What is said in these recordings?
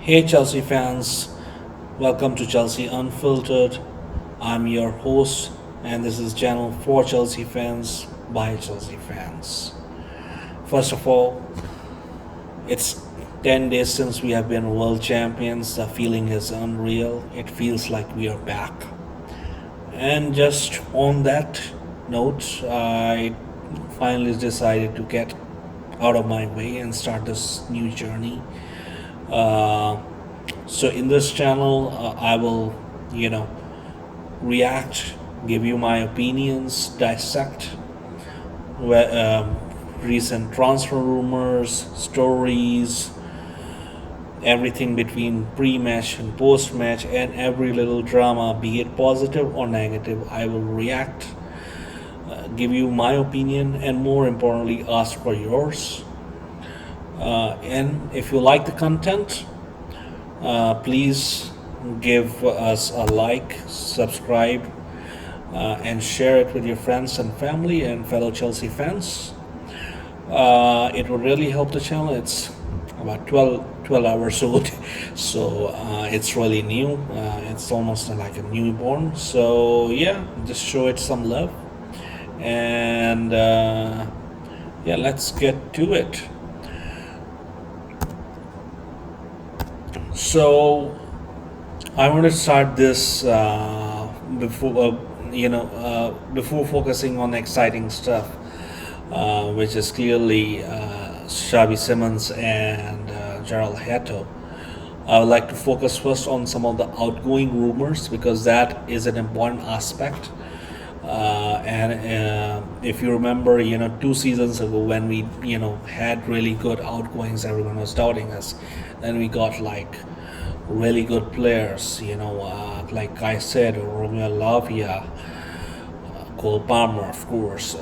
Hey Chelsea fans, welcome to Chelsea Unfiltered. I'm your host, and this is channel for Chelsea fans by Chelsea fans. First of all, it's 10 days since we have been world champions. The feeling is unreal. It feels like we are back. And just on that note, I finally decided to get out of my way and start this new journey. Uh, so in this channel, I will, you know, react, give you my opinions, dissect where, recent transfer rumors, stories, everything between pre-match and post-match, and every little drama, be it positive or negative. I will react, give you my opinion, and more importantly, ask for yours. And if you like the content, please give us a like, subscribe, and share it with your friends and family and fellow Chelsea fans. It would really help the channel. It's about 12 hours old, so it's really new. It's almost like a newborn. So, yeah, just show it some love. And yeah, let's get to it. So, I want to start this before focusing on exciting stuff, which is clearly Xavi Simons and Jorrel Hato. I would like to focus first on some of the outgoing rumors because that is an important aspect. And if you remember, 2 seasons ago when we, had really good outgoings, everyone was doubting us. Then we got like really good players, like I said, Romeo Lavia, Cole Palmer, of course.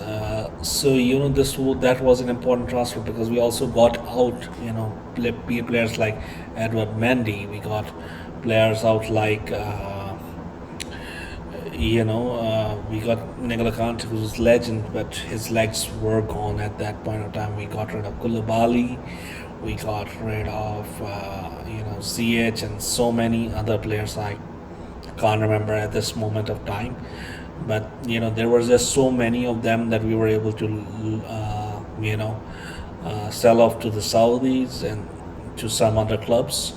So that was an important transfer because we also got out, players like Edward Mendy. We got players out like. We got Nicola Kante, who's a legend, but his legs were gone at that point of time. We got rid of Koulibaly, we got rid of ZH and so many other players I can't remember at this moment of time. But there was just so many of them that we were able to sell off to the Saudis and to some other clubs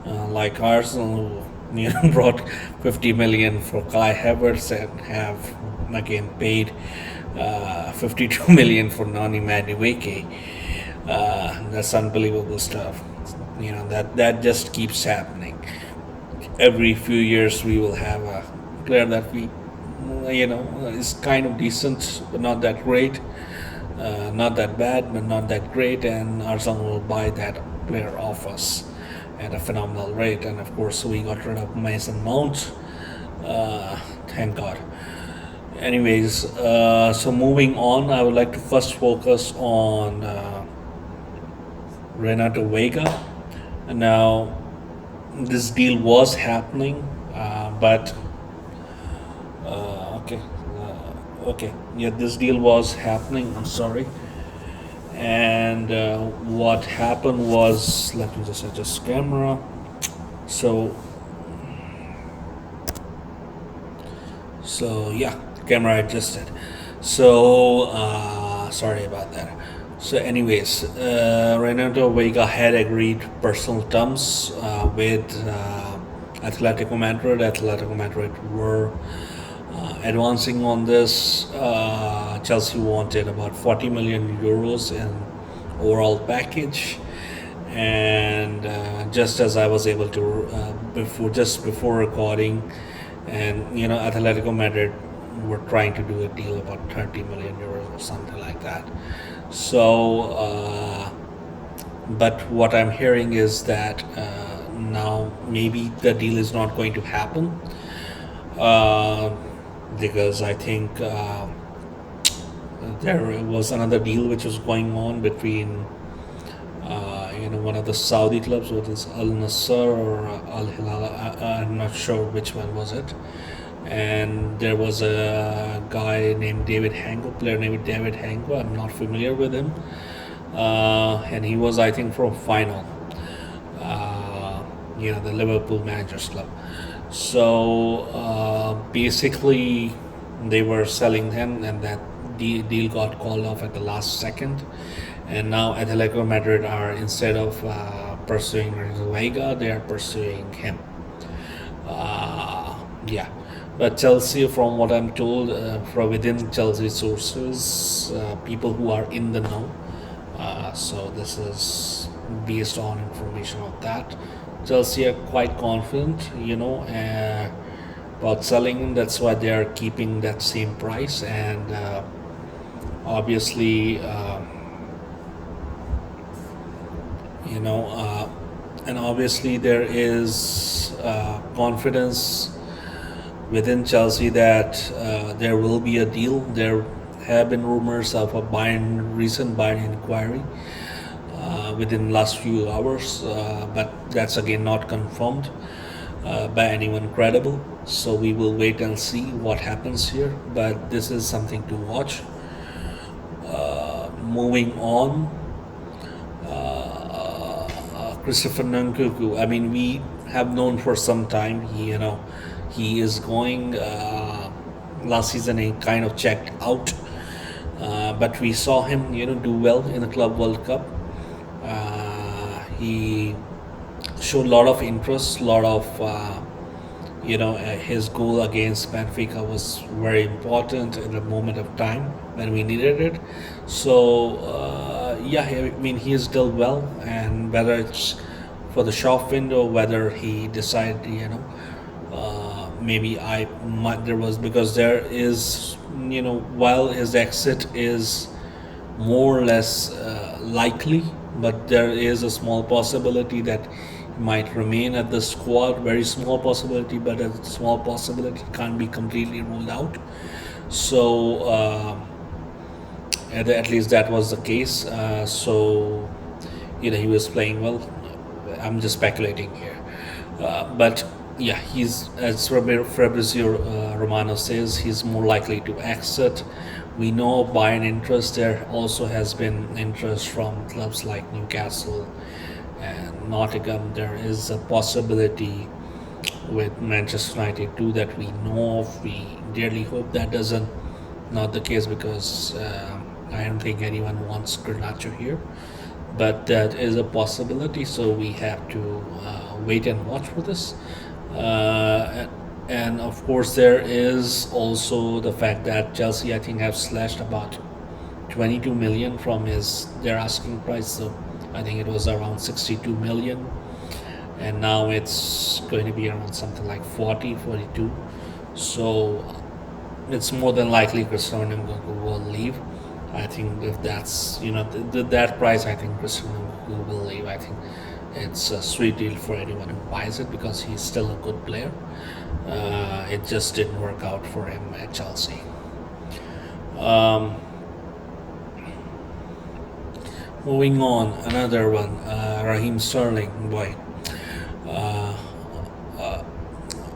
like Arsenal, who brought 50 million for Kai Havertz and have again paid 52 million for Nani Madueke. That's unbelievable stuff. That just keeps happening. Every few years we will have a player that we is kind of decent but not that great, not that bad but not that great, and Arsenal will buy that player off us at a phenomenal rate. And of course we got rid of Mason Mount, thank God. Anyways, so moving on, I would like to first focus on Renato Vega. Now this deal was happening, but this deal was happening, I'm sorry. And what happened was, let me just adjust camera. So yeah, camera adjusted. So sorry about that. So anyways, Renato Vega had agreed personal terms with Atletico Madrid. Atletico Madrid were advancing on this. Chelsea wanted about 40 million euros in overall package, and just as I was able to before recording, and Atletico Madrid were trying to do a deal about 30 million euros or something like that. So, but what I'm hearing is that now maybe the deal is not going to happen. Because I think there was another deal which was going on between one of the Saudi clubs, whether it's Al Nassr or Al Hilal. I'm not sure which one was it. And there was a guy named David Hango, player named David Hango. I'm not familiar with him, and he was, I think, from final. the Liverpool Managers Club. So basically, they were selling him, and that deal got called off at the last second. And now Atletico Madrid are, instead of pursuing Vega, they are pursuing him. Yeah, but Chelsea, from what I'm told, from within Chelsea sources, people who are in the know. So this is based on information of that. Chelsea are quite confident, about selling him. That's why they are keeping that same price, and obviously, you know, and obviously there is confidence within Chelsea that there will be a deal. There have been rumors of a recent Bayern inquiry within last few hours, but that's again not confirmed by anyone credible. So we will wait and see what happens here. But this is something to watch. Moving on, Christopher Nkunku. I mean, we have known for some time. He is going. Last season, he kind of checked out, but we saw him, do well in the Club World Cup. He showed a lot of interest, a lot of, his goal against Benfica was very important in a moment of time when we needed it. So, I mean, he is still well, and whether it's for the shop window, whether he decided, maybe there was, because there is, while his exit is more or less likely, but there is a small possibility that he might remain at the squad. Very small possibility, but a small possibility, can't be completely ruled out. So at least that was the case. So he was playing well. I'm just speculating here, but yeah, he's, as Fabrizio Romano says, he's more likely to exit. We know Bayern interest. There also has been interest from clubs like Newcastle and Nottingham. There is a possibility with Manchester United too that we know of. We dearly hope that doesn't not the case, because I don't think anyone wants Garnacho here. But that is a possibility, so we have to wait and watch for this. And of course, there is also the fact that Chelsea, I think, have slashed about 22 million from their asking price. So I think it was around 62 million, and now it's going to be around something like 40, 42. So it's more than likely Cristiano Ronaldo will leave. I think if that's that price, I think Cristiano Ronaldo will leave. I think it's a sweet deal for anyone who buys it, because he's still a good player. It just didn't work out for him at Chelsea. Moving on, another one, Raheem Sterling. Boy,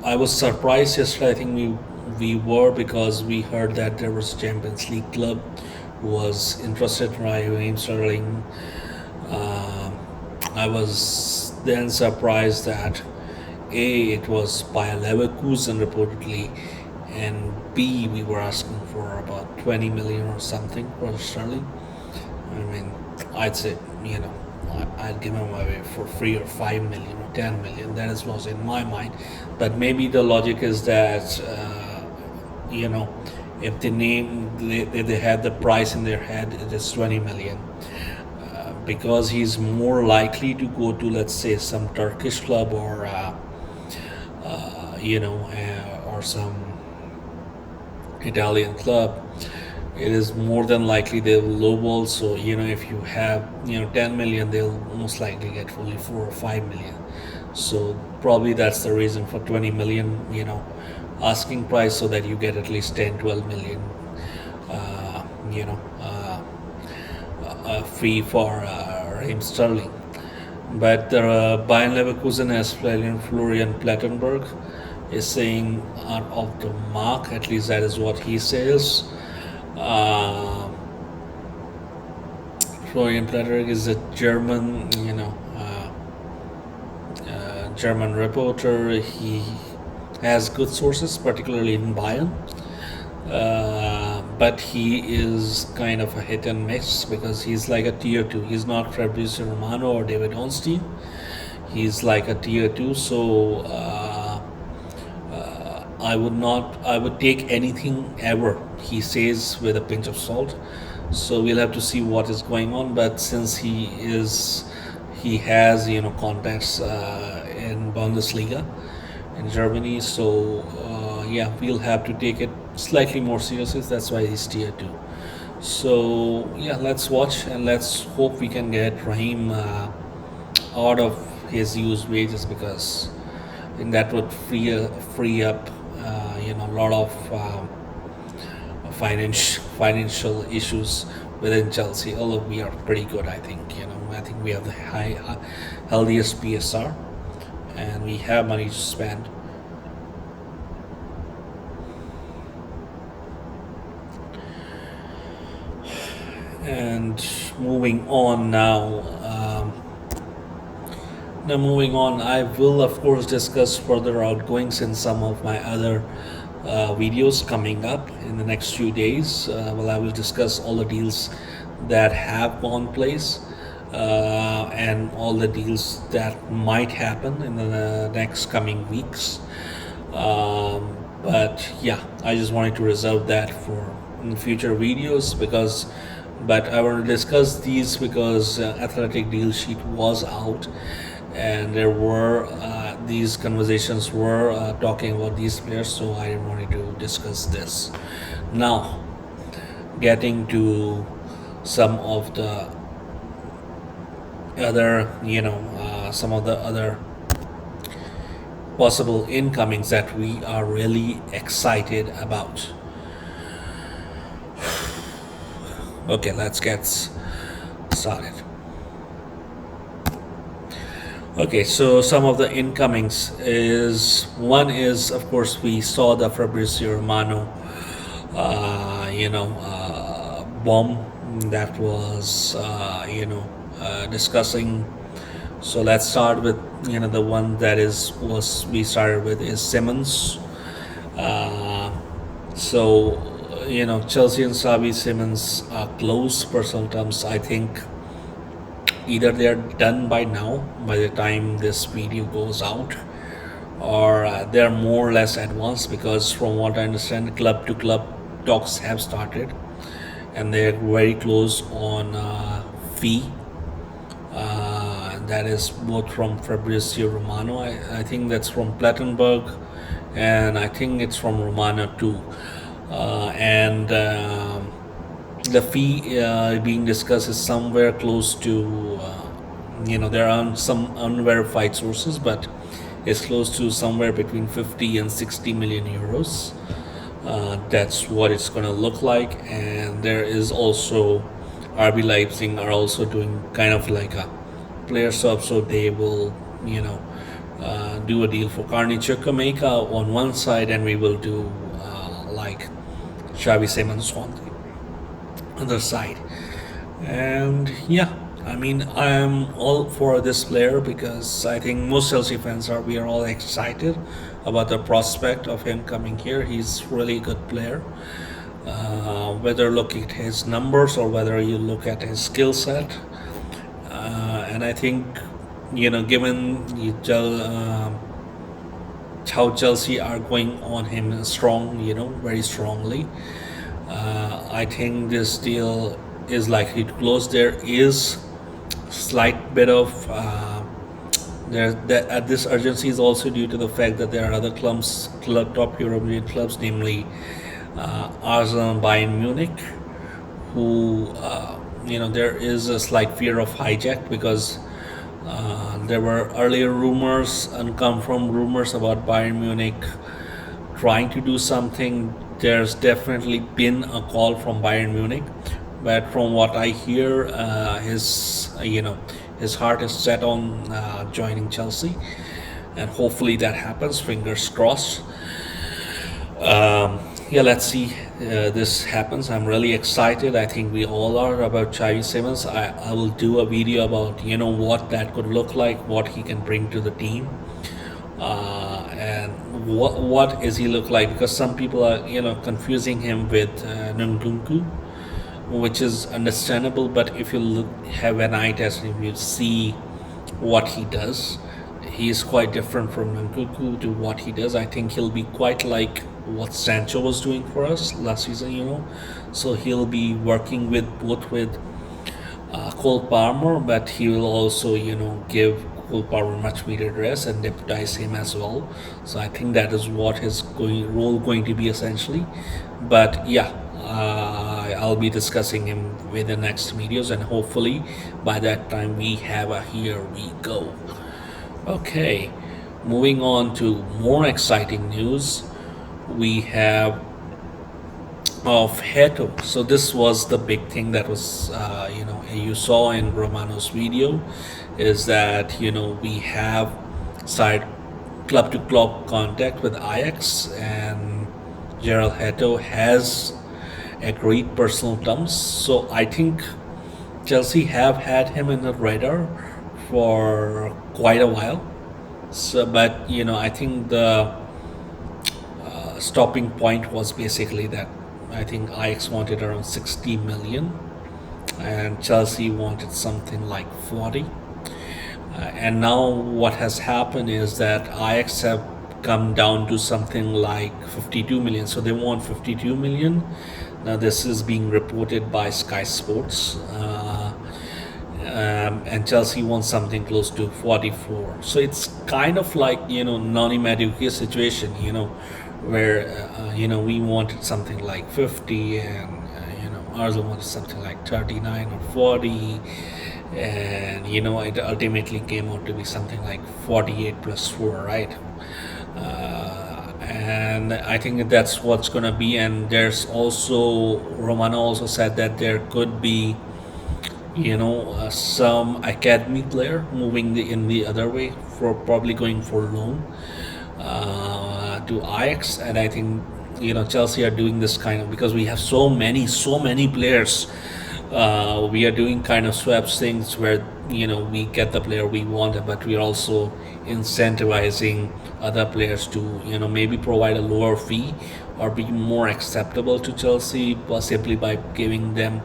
I was surprised yesterday. I think we were, because we heard that there was a Champions League club who was interested in Raheem Sterling. I was then surprised that A, it was by Leverkusen reportedly, and B, we were asking for about 20 million or something for Sterling. I mean, I'd say, I'd give him away for free, or 5 million or 10 million. That was in my mind. But maybe the logic is that, if they had the price in their head, it is 20 million. Because he's more likely to go to, let's say, some Turkish club, or or some Italian club. It is more than likely they will lowball. So if you have 10 million, they'll most likely get only 4 or 5 million. So probably that's the reason for 20 million asking price, so that you get at least 10, 12 million fee for Raheem Sterling. But Bayern Leverkusen, as Florian Plettenberg is saying, are off the mark. At least that is what he says. Florian Plettenberg is a German, German reporter. He has good sources, particularly in Bayern. But he is kind of a hit and miss because he's like a tier two. He's not Fabrizio Romano or David Ornstein. He's like a tier two. So I would not. I would take anything ever he says with a pinch of salt. So we'll have to see what is going on. But since he has contacts in Bundesliga in Germany. So yeah, we'll have to take it slightly more seriously. That's why he's tier two. So yeah, let's watch and let's hope we can get Raheem out of his used wages, because I think that would free up a lot of financial issues within Chelsea. Although we are pretty good, I think. I think we have the healthiest PSR, and we have money to spend. And moving on now. Moving on, I will of course discuss further outgoings in some of my other videos coming up in the next few days. I will discuss all the deals that have gone place and all the deals that might happen in the next coming weeks. But yeah, I just wanted to reserve that for future videos but I want to discuss these because Athletic deal sheet was out, and there were these conversations were talking about these players, so I wanted to discuss this. Now, getting to some of the other possible incomings that we are really excited about. Okay, let's get started. Okay, so some of the incomings is of course we saw the Fabrizio Romano bomb that was discussing. So let's start with the one that we started with is Simmons. So Chelsea and Xavi Simons are close personal terms. I think either they're done by now, by the time this video goes out, or they're more or less advanced, because from what I understand, club to club talks have started and they're very close on fee. That is both from Fabrizio Romano. I think that's from Plattenberg, and I think it's from Romano too. And the fee being discussed is somewhere close to, there are some unverified sources, but it's close to somewhere between 50 and 60 million euros. That's what it's going to look like. And there is also RB Leipzig are also doing kind of like a player swap, so they will, do a deal for Carney Chukwuemeka on one side, and we will do like Xavi Simons on the other side. And yeah, I mean, I am all for this player because I think most Chelsea fans we are all excited about the prospect of him coming here. He's really a good player. Whether looking at his numbers or whether you look at his skill set. And I think, given how Chelsea are going on him strong, very strongly, I think this deal is likely to close. There is slight bit of this urgency is also due to the fact that there are other top European clubs, namely Arsenal and Bayern Munich, who there is a slight fear of hijack, because there were earlier rumors, unconfirmed rumors about Bayern Munich trying to do something. There's definitely been a call from Bayern Munich, but from what I hear, his heart is set on joining Chelsea, and hopefully that happens. Fingers crossed. Let's see this happens. I'm really excited. I think we all are about Xavi Simons. I will do a video about what that could look like, what he can bring to the team. And what is he look like? Because some people are confusing him with Nkunku, which is understandable. But if you have an eye test, if you see what he does, he is quite different from Nkunku to what he does. I think he'll be quite like what Sancho was doing for us last season. So he'll be working with both with Cole Palmer, but he will also give Cole Palmer much needed rest and deputize him as well. So I think that is what his role going to be essentially. But yeah, I'll be discussing him with the next videos, and hopefully by that time we have a here we go. Okay, moving on to more exciting news, we have of Hato. So this was the big thing that was, you saw in Romano's video, is that we have side club to club contact with Ajax, and Jorrel Hato has agreed personal terms. So I think Chelsea have had him in the radar for quite a while. So, but I think the stopping point was basically that I think Ajax wanted around 60 million and Chelsea wanted something like 40. And now what has happened is that Ajax have come down to something like 52 million. So they want 52 million. Now this is being reported by Sky Sports. And Chelsea wants something close to 44. So it's kind of like Nani Madueke situation, where we wanted something like 50, and Arsenal wanted something like 39 or 40, and it ultimately came out to be something like 48 plus 4, right? And I think that's what's gonna be. And there's also Romano also said that there could be some academy player moving in the other way, for probably going for loan to Ajax. And I think Chelsea are doing this kind of, because we have so many players. We are doing kind of swaps things where we get the player we want, but we are also incentivizing other players to maybe provide a lower fee or be more acceptable to Chelsea, simply by giving them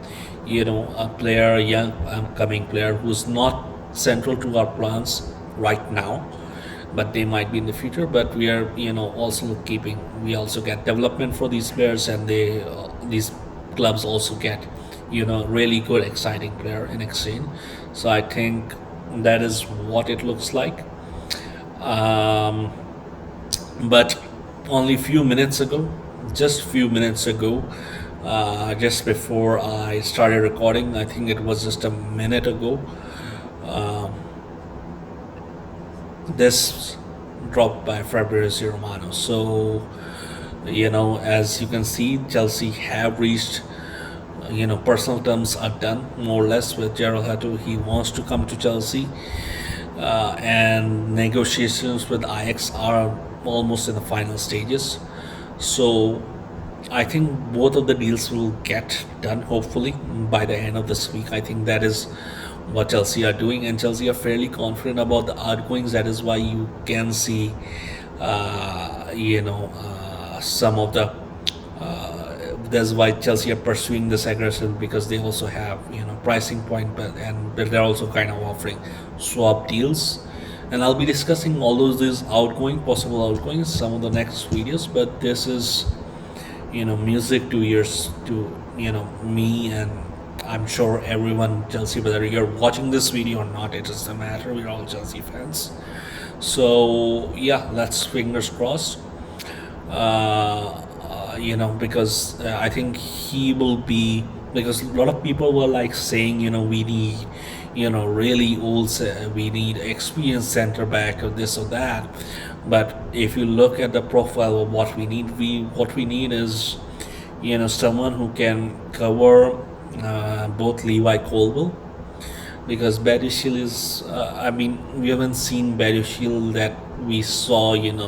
a player, a young upcoming player who's not central to our plans right now, but they might be in the future. But we are also keeping, we also get development for these players, and these clubs also get really good exciting player in exchange. So I think that is what it looks like. But only just few minutes ago, just before I started recording, I think it was just a minute ago, this dropped by Fabrizio Romano. So as you can see, Chelsea have reached, personal terms are done more or less with Jorrel Hato. He wants to come to Chelsea, and negotiations with Ajax are almost in the final stages. So I think both of the deals will get done hopefully by the end of this week. I think that is what Chelsea are doing, and Chelsea are fairly confident about the outgoings. That is why you can see, some of the. That's why Chelsea are pursuing this aggressive, because they also have pricing point, but they're also kind of offering swap deals. And I'll be discussing all these possible outgoings, some of the next videos. But this is music to ears to me, and I'm sure everyone Chelsea, whether you're watching this video or not, it doesn't matter. We're all Chelsea fans. So yeah, let's fingers crossed. Because I think he will be, because a lot of people were like saying, we need, really old, we need experienced center back or this or that. But if you look at the profile of what we need is, someone who can cover both Levi Colwill, because Badiashile is, we haven't seen Badiashile that we saw, in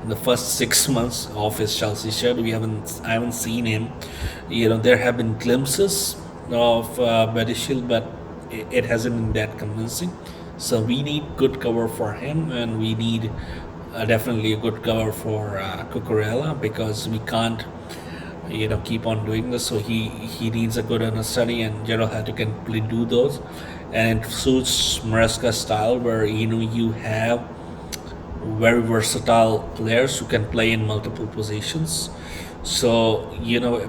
the first 6 months of his Chelsea shirt. I haven't seen him. There have been glimpses of Badiashile, but it hasn't been that convincing. So we need good cover for him, and we need definitely a good cover for Cucurella, because we can't keep on doing this. So he needs a good understudy, and Jorrel Hato can do those, and it suits Maresca's style, where you have very versatile players who can play in multiple positions. So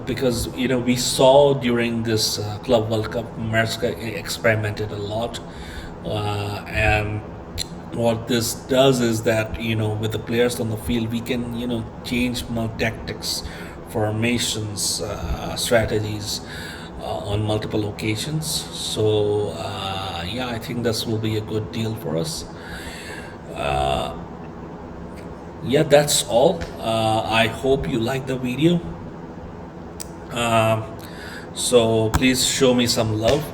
because we saw during this Club World Cup, Maresca experimented a lot, and what this does is that with the players on the field, we can change tactics, formations, strategies on multiple occasions. So yeah, I think this will be a good deal for us. Yeah, that's all. I hope you like the video. So please show me some love.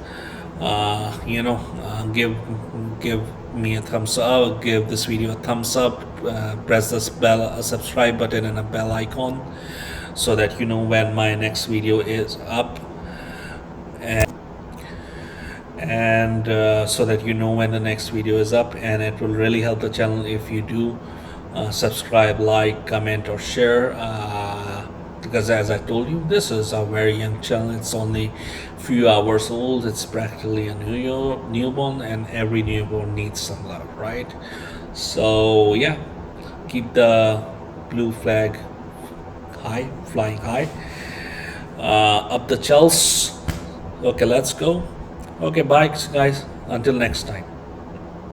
Give me a thumbs up. Give this video a thumbs up. Press this bell, subscribe button, and a bell icon, so that you know when my next video is up, and so that you know when the next video is up. And it will really help the channel if you do subscribe, like, comment, or share. Because as I told you, this is a very young channel. It's only few hours old. It's practically a newborn, and every newborn needs some love, right? So yeah, keep the blue flag high, flying high. Up the Chelsea. Okay, let's go. Okay, bye guys. Until next time.